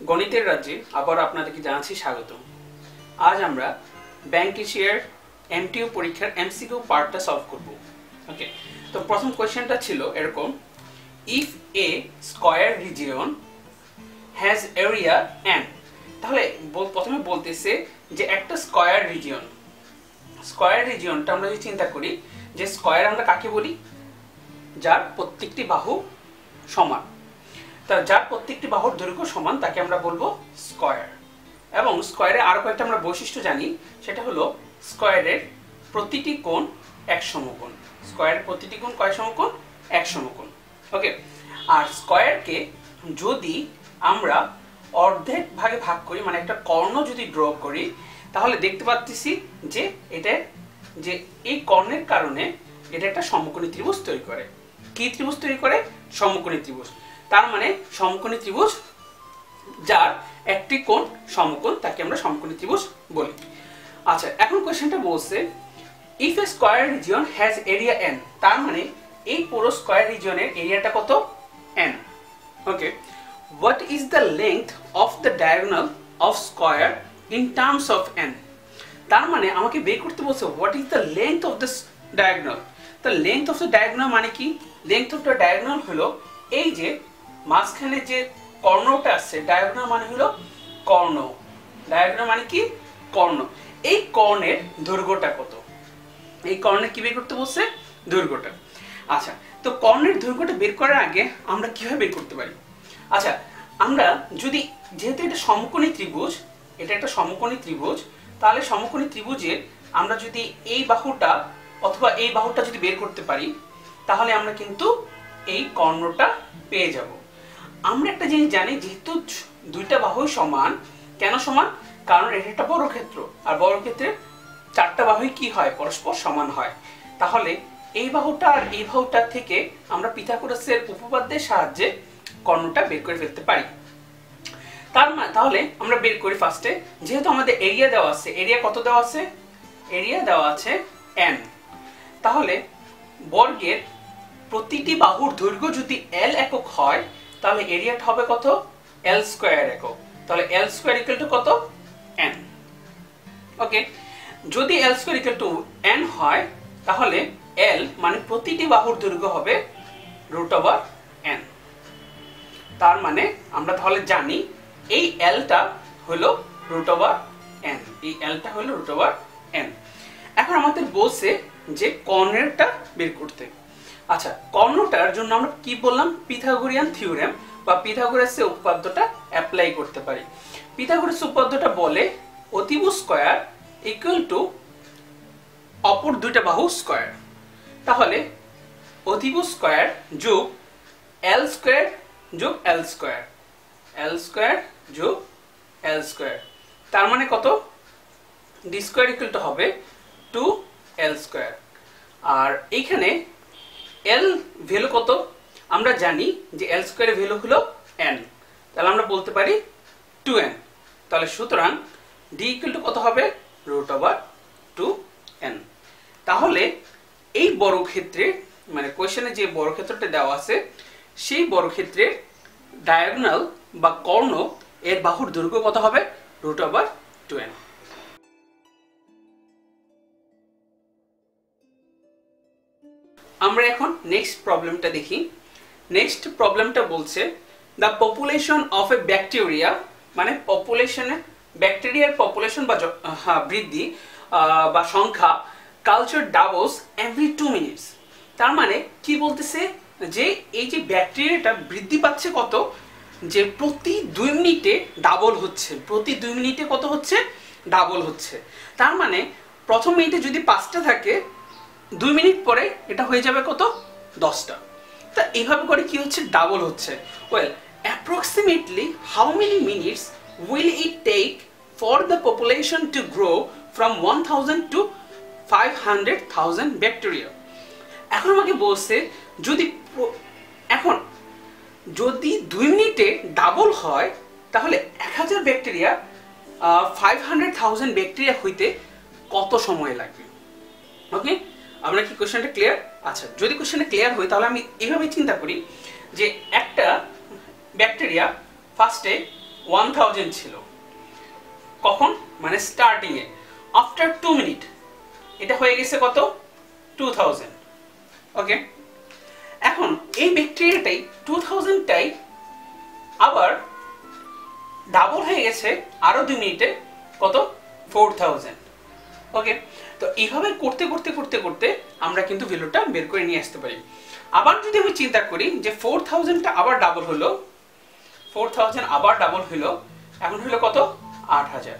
গণিতের রাজ্যে আবার আপনাদেরকে জানাচ্ছি স্বাগত। আজ আমরা ব্যাংক এশিয়ার এমটিইউ পরীক্ষার এমসিকিউ পার্টটা সলভ করব। ওকে, তো প্রথম কোয়েশ্চেনটা ছিল এরকম, if A square region has area N. তাহলে প্রথমে বলতেছে যে একটা স্কয়ার রিজিয়নটা আমরা যদি চিন্তা করি যে স্কয়ার আমরা কাকে বলি, যার প্রত্যেকটি বাহু সমান। তা যার প্রত্যেকটি বাহুর দৈর্ঘ্য সমান তাকে আমরা বলবো স্কয়ার। এবং স্কয়ারে আরো কয়েকটা আমরা বৈশিষ্ট্য জানি, সেটা হলো স্কয়ারের প্রতিটি কোণ এক সমকোণ। স্কয়ারের প্রতিটি কোণ কয় সমকোণ? এক সমকোণ। ওকে, আর স্কয়ারকে যদি আমরা অর্ধেক ভাগে ভাগ করি, মানে একটা কর্ণ যদি ড্র করি, তাহলে দেখতে পাচ্ছি যে এটা যে এই কর্ণের কারণে এটা একটা সমকোণী ত্রিভুজ তৈরি করে। কি ত্রিভুজ তৈরি করে? সমকোণী ত্রিভুজ। তার মানে সমকোণী ত্রিভুজ যার একটি কোণ সমকোণ তাকে আমরা সমকোণী ত্রিভুজ বলি। আচ্ছা, এখন কোশ্চেনটা বলছে if A square region has area n, তার মানে এই পুরো স্কয়ার রিজিয়নের এরিয়াটা কত? n। Okay, what is the length of the diagonal of square in terms of n। তার মানে আমাকে বের করতে বলছে what is the length of this diagonal. The length of the diagonal মানে কি? লেংথ অফ দ্য ডায়াগোনাল হলো এই যে মাঝখানে যে কর্ণটা আছে, ডায়াগোনাল মানে হলো কর্ণ। ডায়াগোনাল মানে কি? কর্ণ। এই কর্ণের দৈর্ঘ্যটা কত? এই কর্ণের কি বের করতে বলছে? দৈর্ঘ্যটা। আচ্ছা, তো কর্ণের দৈর্ঘ্যটা বের করার আগে আমরা কিভাবে বের করতে পারি? আচ্ছা, আমরা যদি যেহেতু এটা সমকোণী ত্রিভুজ, এটা একটা সমকোণী ত্রিভুজ, তাহলে সমকোণী ত্রিভুজের আমরা যদি এই বাহুটা অথবা এই বাহুটা যদি বের করতে পারি, তাহলে আমরা কিন্তু এই কর্ণটা পেয়ে যাব। আমরা একটা জিনিস জানি, যেহেতু দুইটা বাহু সমান। কেন সমান? কারণ এটা একটা বর্গক্ষেত্র, আর বর্গক্ষেত্রের চারটা বাহুই কি হয়? পরস্পর সমান হয়। তাহলে এই বাহুটা আর এই বাহুটা থেকে আমরা পিথাগোরাসের উপপাদ্যের সাহায্যে কর্ণটা বের করে ফেলতে পারি। তাহলে আমরা বের করি ফার্স্টে, যেহেতু আমাদের এরিয়া দেওয়া আছে, এরিয়া কত দেওয়া আছে? এরিয়া দেওয়া আছে n। তাহলে বর্গের প্রতিটি বাহুর দৈর্ঘ্য যদি l একক হয়, তাহলে এরিয়াটা হবে কত? l স্কয়ার একক। তাহলে l স্কয়ার ইকুয়াল টু কত? n। ওকে, যদি l square equal to n হয়, তাহলে l মানে প্রতিটি বাহুর দৈর্ঘ্য হবে √n। তার মানে আমরা তাহলে জানি এই l টা হলো √n। এই l টা হলো √n। এখন আমাদের বলছে যে কর্ণেরটা বের করতে। আচ্ছা, কর্ণটার জন্য আমরা কি বললাম? পিথাগোরিয়ান থিওরেম বা পিথাগোরাসের উপপাদ্যটা অ্যাপ্লাই করতে পারি। পিথাগোরাসের উপপাদ্যটা বলে অতিভুজ স্কয়ার ইকুয়াল টু অপর দুইটা বাহু স্কয়ার। তাহলে অতিভুজ স্কয়ার যোগ l স্কয়ার যোগ l স্কয়ার, l স্কয়ার যোগ l স্কয়ার, তার মানে কত? d স্কয়ার ইকুয়াল টু হবে 2l স্কয়ার। আর এইখানে l ভ্যালু কত? আমরা জানি যে l স্কয়ারের ভ্যালু হলো n, তাহলে আমরা বলতে পারি 2n। তাহলে সুতরাং d ইকুয়াল টু কত হবে? √2n। তাহলে এই বর্গক্ষেত্রে, মানে কোশ্চেনে যে বর্গক্ষেত্রটা দেওয়া আছে, সেই বর্গক্ষেত্রের ডায়াগোনাল বা কর্ণ এর বাহুর দৈর্ঘ্য কত হবে? √2n। আমরা এখন নেক্সট প্রবলেমটা দেখি। নেক্সট প্রবলেমটা বলছে the population of A bacteria, মানে পপুলেশনে ব্যাকটেরিয়ার পপুলেশন বা বৃদ্ধি বা সংখ্যা কালচার ডাবলস এভরি 2 মিনিটস। তার মানে কি বলতেছে যে এই যে ব্যাকটেরিয়াটা বৃদ্ধি পাচ্ছে কত? যে প্রতি 2 মিনিটে ডাবল হচ্ছে। প্রতি 2 মিনিটে কত হচ্ছে? ডাবল হচ্ছে। তার মানে প্রথম মিনিটে যদি 5টা থাকে, 2 মিনিট পরে এটা হয়ে যাবে কত? 10টা। তা এইভাবে করে কি হচ্ছে? ডাবল হচ্ছে। Well, approximately how many minutes will it take for the population to grow from 1000 to 500,000 bacteria. এখন আমাকে বলছে যদি 2 মিনিটে ডাবল হয়, তাহলে 1000 ব্যাকটেরিয়া 500,000 ব্যাকটেরিয়া হইতে কত সময় লাগবে? ওকে, আমরা কি কোশ্চেনটা ক্লিয়ার? আচ্ছা, যদি কোশ্চেনটা ক্লিয়ার হয় তাহলে আমি এইভাবে চিন্তা করি যে একটা ব্যাকটেরিয়া ফার্স্টে 1000 ছিল। কখন? মানে স্টার্টিং এ। আফটার 2 মিনিট এটা হয়ে গেছে কত? 2000। ওকে, এখন এই ব্যাকটেরিয়াটাই 2000টাই আবার ডাবল হয়ে গেছে আরো 2 মিনিটে কত? 4000। ওকে, তো এইভাবে করতে করতে করতে করতে আমরা কিন্তু ভ্যালুটা বের করে নিয়ে আসতে পারি। আবার যদি আমি চিন্তা করি যে 4000টা আবার ডাবল হলো, 4000 আবার ডাবল হলো, এখন হলো কত? 8000।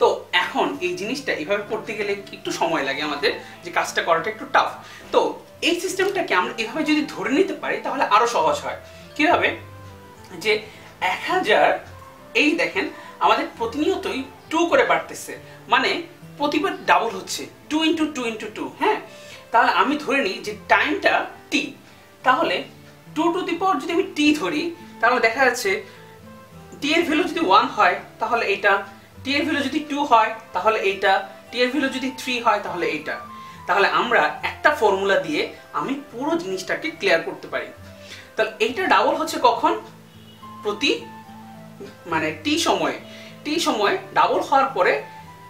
তো এখন এই জিনিসটা এইভাবে করতে গেলে একটু সময় লাগে আমাদের, যে কাজটা করাটা একটু টাফ। তো এই সিস্টেমটাকে আমরা এভাবে যদি ধরে নিতে পারি তাহলে আরো সহজ হয়। কিভাবে? যে 1000, এই দেখেন আমাদের প্রতিনিয়তই 2 করে বাড়তেছে, মানে প্রতিবার ডাবল হচ্ছে, 2 ইন্টু 2 ইন্টু 2। হ্যাঁ, তাহলে আমি ধরে নিই যে টাইমটা টি, তাহলে 2 টু দি পাওয়ার যদি আমি টি ধরি তাহলে দেখা যাচ্ছে টি এর ভ্যালু যদি 1 হয় তাহলে এইটা, টি এর ভ্যালু যদি 2 হয় তাহলে এইটা, টি এর ভ্যালু যদি 3 হয় তাহলে এইটা। তাহলে আমরা একটা ফর্মুলা দিয়ে আমি পুরো জিনিসটাকে ক্লিয়ার করতে পারি। তাহলে এইটা ডাবল হচ্ছে কখন? প্রতি মানে টি সময়ে ডাবল হওয়ার পরে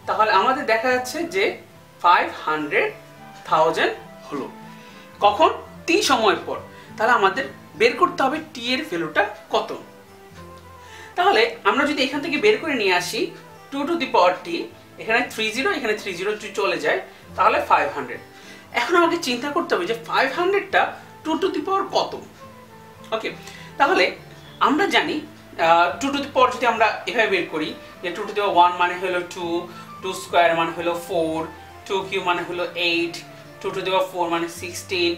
তাহলে আমাদের দেখা যাচ্ছে যে 500,000 হলো। কখন? টি সময় পর। তাহলে আমাদের বের করতে হবে টি এর ভ্যালুটা কত। তাহলে আমরা যদি এখান থেকে বের করে নিয়ে আসি 2 টু দি পাওয়ার টি, এখানে 30, এখানে 30 চলে যায়, তাহলে 500। এখন আমাকে চিন্তা করতে হবে যে 500টা 2 টু দি পাওয়ার কত। ওকে, তাহলে আমরা জানি 2 টু দি পাওয়ার যদি আমরা এভাবে বের করি যে 2 টু দি পাওয়ার 1 মানে হলো 2, 2 স্কয়ার মানে হলো 4, 2 কিউব মানে হলো 8, 2 টু দি পাওয়ার 4 মানে 16,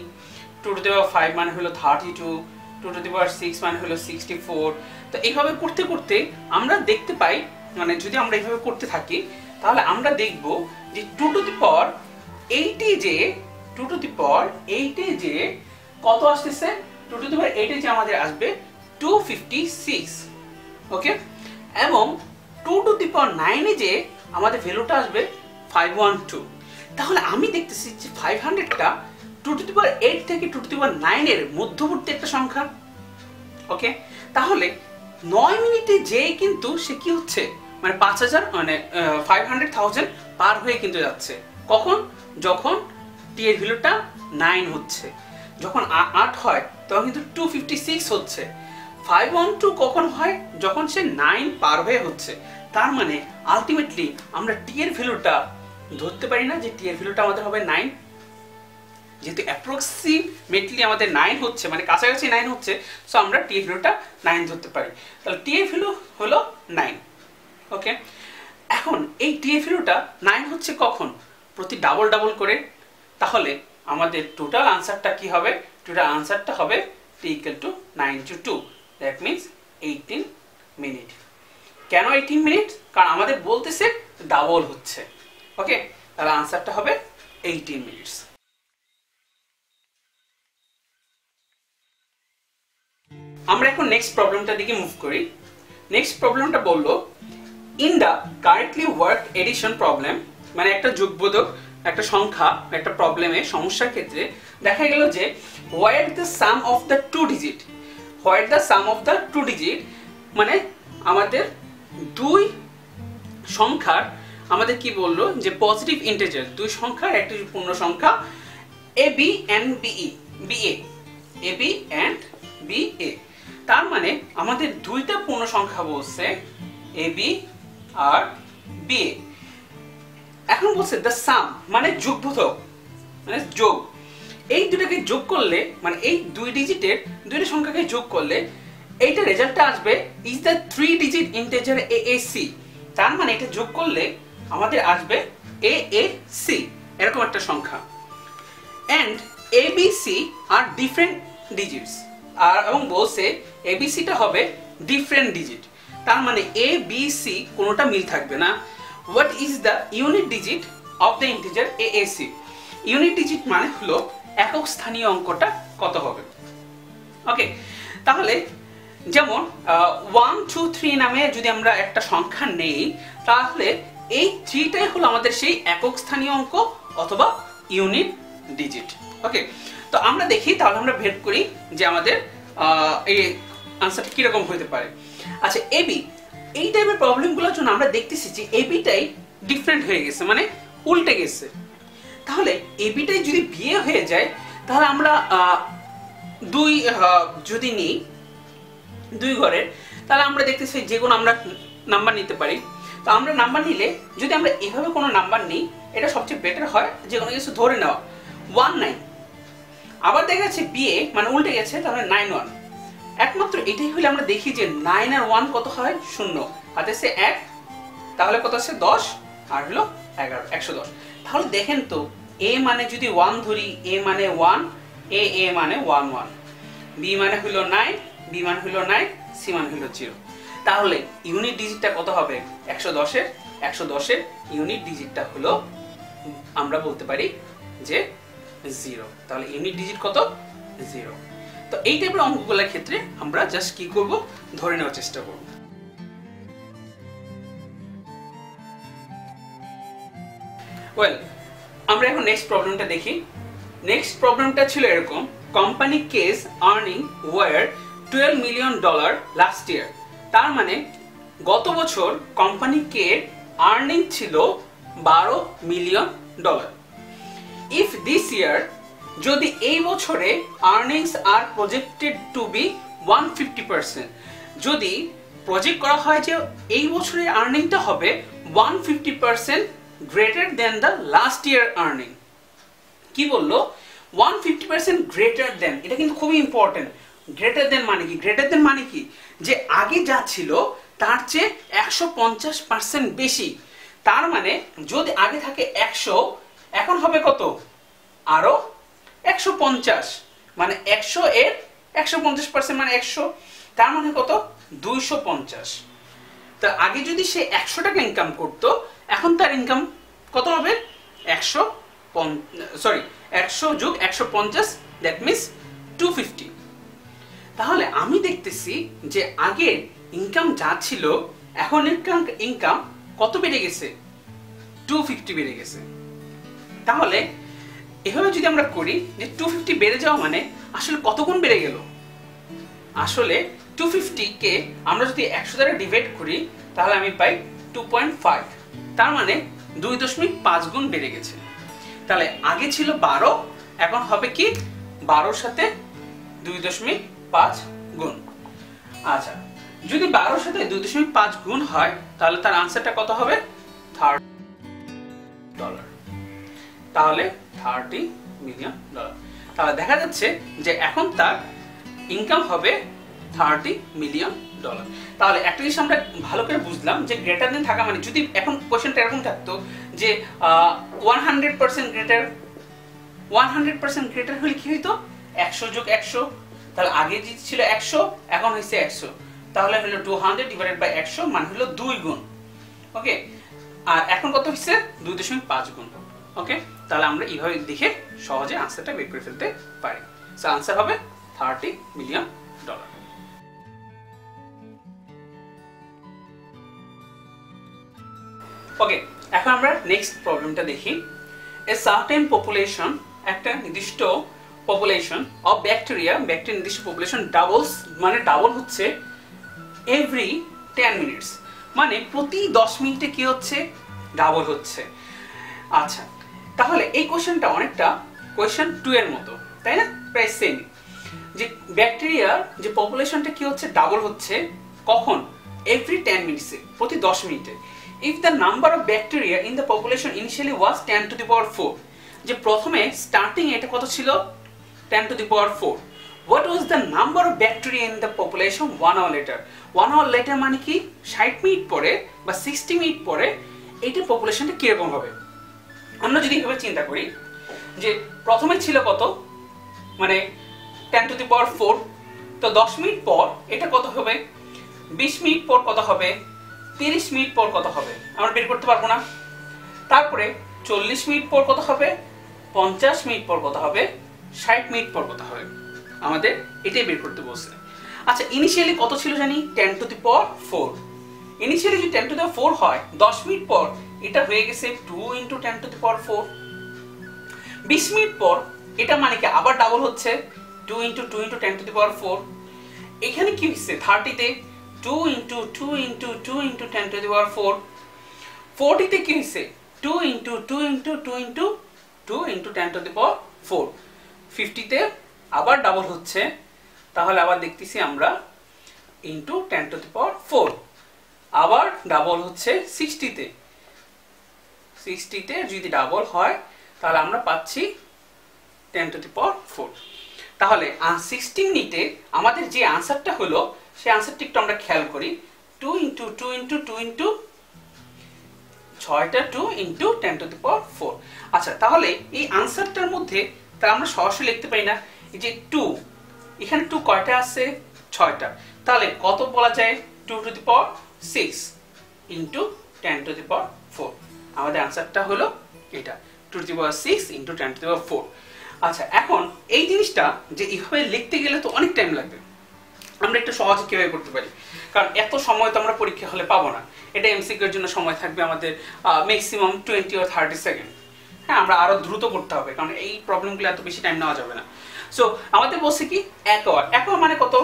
2 টু দি পাওয়ার 5 মানে হলো 32, 2 টু দি পাওয়ার 6 মানে হলো 64। তো এইভাবে করতে করতে আমরা দেখতে পাই, মানে যদি আমরা এইভাবে করতে থাকি তাহলে আমরা দেখব যে 2 টু দি পাওয়ার 8 যে 2 টু দি পাওয়ার 8 যে কত আসতেছে? 2 টু দি পাওয়ার 8 যে আমাদের আসবে 256। ওকে, এবং 2 টু দি পাওয়ার 9 যে আমাদের ভ্যালুটা আসবে 512। তাহলে আমি দেখতেছি যে 500টা 2 টু দি পাওয়ার 8 থেকে 2 টু দি পাওয়ার 9 এর মধ্যবর্তী একটা সংখ্যা। ওকে, তাহলে 9 মিনিটে যে কিন্তু সে কি হচ্ছে, মানে 5000 মানে 500,000 পার হয়ে কিন্তু যাচ্ছে। কখন? যখন টি এর ভ্যালুটা 9 হচ্ছে। যখন 8 হয় তখন কিন্তু 256 হচ্ছে। 512 কখন হয়? যখন সে 9 পার হয়ে হচ্ছে। তার মানে আলটিমেটলি আমরা টি এর ভ্যালুটা ধরতে পারি না যে টি এর ভ্যালুটা আমাদের হবে 9, যেহেতু অ্যাপ্রক্সিমেটলি আমাদের 9 হচ্ছে, মানে কাছাকাছি 9 হচ্ছে, সো আমরা টি এর ভ্যালুটা 9 ধরতে পারি। তাহলে টি এর ভ্যালু হলো 9। ওকে, এখন এই টি এর ভ্যালুটা 9 হচ্ছে কখন? প্রতি ডাবল ডাবল করে। তাহলে আমাদের টোটাল আনসারটা কি হবে? টোটাল আনসারটা হবে T equal to 9 to 2, that means 18 minute. কেন 18 মিনিট? কারণ আমাদের বলতেছে ডাবল হচ্ছে। ওকে, তাহলে আনসারটা হবে 18 মিনিটস। আমরা এখন নেক্সট প্রবলেমটার দিকে মুভ করি। নেক্সট প্রবলেমটা বললো in the correctly work addition problem, মানে একটা যোগবোধক একটা সংখ্যা একটা প্রবলেমে সমস্যার ক্ষেত্রে দেখা গেল যে what the sum of the two digit, what the sum of the two digit মানে আমাদের দুই সংখ্যার আমাদের কি বললো যে পজিটিভ ইন্টিজার, দুই সংখ্যার একটি পূর্ণ সংখ্যা A B and B E, B A, A B and B A. তার মানে আমাদের দুইটা পূর্ণ সংখ্যা বলছে এ বি আর বিএ। এখন বলছে দ্য সাম মানে যোগবোধক, মানে যোগ, এই দুটাকে যোগ করলে মানে এই দুই ডিজিটের দুইটা সংখ্যাকে যোগ করলে এইটা রেজাল্টটা আসবে is the 3 digit integer AAC. তার মানে এটা যোগ করলে আমাদের আসবে এএসি, এরকম একটা সংখ্যা। এন্ড এবিসি আর ডিফারেন্ট ডিজিটস, আর এবং বলছে এবিসিটা হবে ডিফারেন্ট ডিজিট। তার মানে এ বি সি কোনোটা মিল থাকবে না। What is the unit digit of the integer AAC? Unit digit মানে হলো একক স্থানীয় অঙ্কটা কত হবে। ওকে, তাহলে যেমন 1 2 3 নামে যদি আমরা একটা সংখ্যা নেই তাহলে এই 3টাই হলো আমাদের সেই একক স্থানীয় অঙ্ক অথবা ইউনিট ডিজিট। ওকে, তো আমরা দেখি তাহলে আমরা ভেদ করি যে আমাদের এই আনসারটা কিরকম হতে পারে। আচ্ছা, এবি, এই টাইপের প্রবলেমগুলোর জন্য আমরা দেখতেছি যে এবিটাই ডিফারেন্ট হয়ে গেছে, মানে উল্টে গেছে। তাহলে এবিটাই যদি বিয়ে হয়ে যায় তাহলে আমরা দুই যদি নিই দুই ঘরের, তাহলে আমরা দেখতেছি যে কোনো আমরা নাম্বার নিতে পারি। তো আমরা নাম্বার নিলে যদি আমরা এভাবে কোনো নাম্বার নিই, এটা সবচেয়ে বেটার হয় যে কোনো কিছু ধরে নেওয়া। 1 9, আবার দেখা যাচ্ছে বিয়ে মানে উল্টে গেছে, তাহলে 9 1। একমাত্র এটাই হলে আমরা দেখি যে 9 আর 1 কত হয় 0, হাতে সে 1, তাহলে কত আছে 10, আর হলো 11, 110। তাহলে দেখেন তো a মানে যদি 1 ধরি, a মানে 1, a মানে 1 1, b মানে হলো 9, b মানে হলো 9, c মানে হলো 0। তাহলে ইউনিট ডিজিটটা কত হবে 110 এর ইউনিট ডিজিটটা হলো আমরা বলতে পারি যে 0। তাহলে ইউনিট ডিজিট কত 0। তো এই টাইপের অঙ্কগুলোর ক্ষেত্রে আমরা জাস্ট কি করব, ধরে নেওয়ার চেষ্টা করব। ওয়েল, আমরা এখন নেক্সট প্রবলেমটা দেখি। নেক্সট প্রবলেমটা ছিল এরকম, company's earning were $12 million last year. তার মানে গত বছর কোম্পানি কে আর্নিং ছিল $12 মিলিয়ন। ইফ দিস ইয়ার, যদি এই বছরে আর্নিংস আর প্রজেক্টেড টু বি 150%, যদি প্রজেক্ট করা হয় যে এই বছরের আর্নিংটা হবে 150% greater than the last year earning. কি বললো 150% গ্রেটার দেন, এটা কিন্তু খুবই ইম্পর্টেন্ট। গ্রেটার দেন মানে কি? গ্রেটার দেন মানে কি যে আগে যা ছিল তার চেয়ে 150% বেশি। তার মানে যদি আগে থাকে 100, এখন হবে কত আরো 150, মানে 100 এর 150% মানে 100, তার মানে কত 250। তা আগে যদি সে 100 টাকা ইনকাম করতো, এখন তার ইনকাম কত হবে 100 যোগ 150, দ্যাট মিন্স 250। তাহলে আমি দেখতেছি যে আগের ইনকাম যা ছিল এখন ইনকাম কত বেড়ে গেছে 250 বেড়ে গেছে। তাহলে এভাবে যদি আমরা করি যে 250 বেড়ে যাওয়া মানে আসলে কত গুণ বেড়ে গেল, আসলে 250 কে আমরা যদি 100 দ্বারা ডিভাইড করি তাহলে আমি পাই 2.5, তার মানে 2.5 গুণ বেড়ে গেছে। তাহলে আগে ছিল 12, এখন হবে কি 12 সাথে 2.5 গুণ। আচ্ছা, যদি 12 সাথে 2.5 গুণ হয় তাহলে তার আনসারটা কত হবে $30। তাহলে $30 মিলিয়ন। তাহলে দেখা যাচ্ছে যে এখন তার ইনকাম হবে $30 মিলিয়ন। তাহলে একটা জিনিস আমরা ভালো করে বুঝলাম যে গ্রেটার দেন থাকা মানে, যদি এখন কোশ্চেনটা এরকম থাকতো যে 100% গ্রেটার, 100% গ্রেটার হলে কি হইতো 100 যোগ 100, তাহলে আগে যে ছিল 100 এখন হয়েছে 100, তাহলে হলো 200 ডিভাইডেড বাই 100 মানে হলো 2 গুণ। ওকে, আর এখন কত হচ্ছে 2.5 গুণ। ওকে, তাহলে আমরা এইভাবে দেখে সহজে আনসারটা বের করে ফেলতে পারি। সো আনসার হবে $30 মিলিয়ন। ওকে, এখন আমরা নেক্সট প্রবলেমটা দেখি। এ সার্টেন পপুলেশন, একটা নির্দিষ্ট পপুলেশন অফ ব্যাকটেরিয়া, নির্দিষ্ট পপুলেশন ডাবলস, মানে ডাবল হচ্ছে এভরি 10 মিনিটস, মানে প্রতি 10 মিনিটে কি হচ্ছে ডাবল হচ্ছে। আচ্ছা, তাহলে এই কোশ্চেনটা অনেকটা কোশ্চেন 2 এর মতো, তাই না? প্রায় সেম, যে ব্যাকটেরিয়ার যে পপুলেশনটা কি হচ্ছে ডাবল হচ্ছে কখন, এভরি 10 মিনিটসে, প্রতি 10 মিনিটে। If the number of bacteria in the population initially was 10 to the power 4, যে প্রথমে স্টার্টিং এটা কত ছিল 10 to the power 4, what was the number of bacteria in the population 1 hour later? 1 hour later মানে কি 60 minute পরে বা 60 minute পরে এইটার পপুলেশনটা কিরকম হবে। আমরা যদি এভাবে চিন্তা করি যে প্রথমে ছিল কত, মানে 10 to the power 4, তো 10 মিনিট পর এটা কত হবে, 20 মিনিট পর কত হবে, 30 মিনিট পর কত হবে আমরা বের করতে পারবো না। তারপরে 40 মিনিট পর কত হবে, 50 মিনিট পর কত হবে, 60 মিনিট পর কত হবে, আমাদের এটাই বের করতে বলছে। আচ্ছা, ইনিশিয়ালি কত ছিল জানি 10 to the power 4, ইনিশিয়ালি যদি 10 to the power 4 হয় 10 মিনিট পর এটা হয়ে গেছে 2 into 10 to the power 4, 20 minute পর এটা মানে কি আবার ডাবল হচ্ছে 2 into 10 to the power 4। এখানে কি হচ্ছে 30 তে 2 2 into 2 into 2 into 10 to the power 4 40 তে কি হইছে 2 into 2 into 2 into 2 into 10 to the power 4 50 তে আবার ডাবল হচ্ছে তাহলে আবার দেখতেছি আমরা into 10 to the power 4 আবার ডাবল হচ্ছে 60 তে 60 তে যদি ডাবল হয় তাহলে আমরা পাচ্ছি 10 to the power 4 তাহলে 60 মিনিটে আমাদের যে आंसरটা হলো সেই आंसरটি একটু আমরা খেয়াল করি 2 into 2 into 2 into 6টা 2 into 10 to the power 4 আচ্ছা তাহলে এই आंसरটার মধ্যে তা আমরা সরাসরি লিখতে পারি না এই যে 2 এখানে 2 কয়টা আছে 6টা তাহলে কত বলা যায় 2 to the power 6 into 10 to the power 4 আমাদের आंसरটা হলো এটা 2 to the power 6 into 10 to the power 4 আচ্ছা এখন এই জিনিসটা যে এইভাবে লিখতে গেলে তো অনেক টাইম লাগবে আমরা একটু সহজে কিভাবে করতে পারি কারণ এত সময় তো আমরা পরীক্ষা হলে পাবো না এটা এমসিকিউ এর জন্য সময় থাকবে আমাদের ম্যাক্সিমাম 20 or 30 সেকেন্ড হ্যাঁ আমরা আরো দ্রুত করতে হবে কারণ এই প্রবলেমগুলো এত বেশি টাইম নেওয়া যাবে না সো আমাদের বলছে কি 1 আওয়ার মানে কত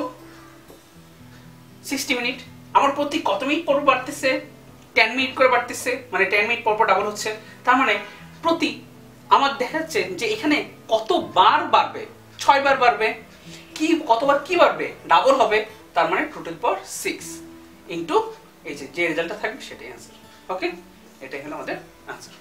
60 মিনিট আমার প্রতি কত মিনিট পর বাড়তেছে 10 মিনিট করে বাড়তেছে মানে 10 মিনিট পর পর ডাবল হচ্ছে তার মানে প্রতি আমার দেখা যাচ্ছে যে এখানে কতবার বাড়বে 6 বার বাড়বে কি কতবার কি বাড়বে ডাবল হবে তার মানে 2 to the power 6 ইনটু এই যে রেজাল্টটা থাকবে সেটাই आंसर ওকে এটাই হলো আমাদের आंसर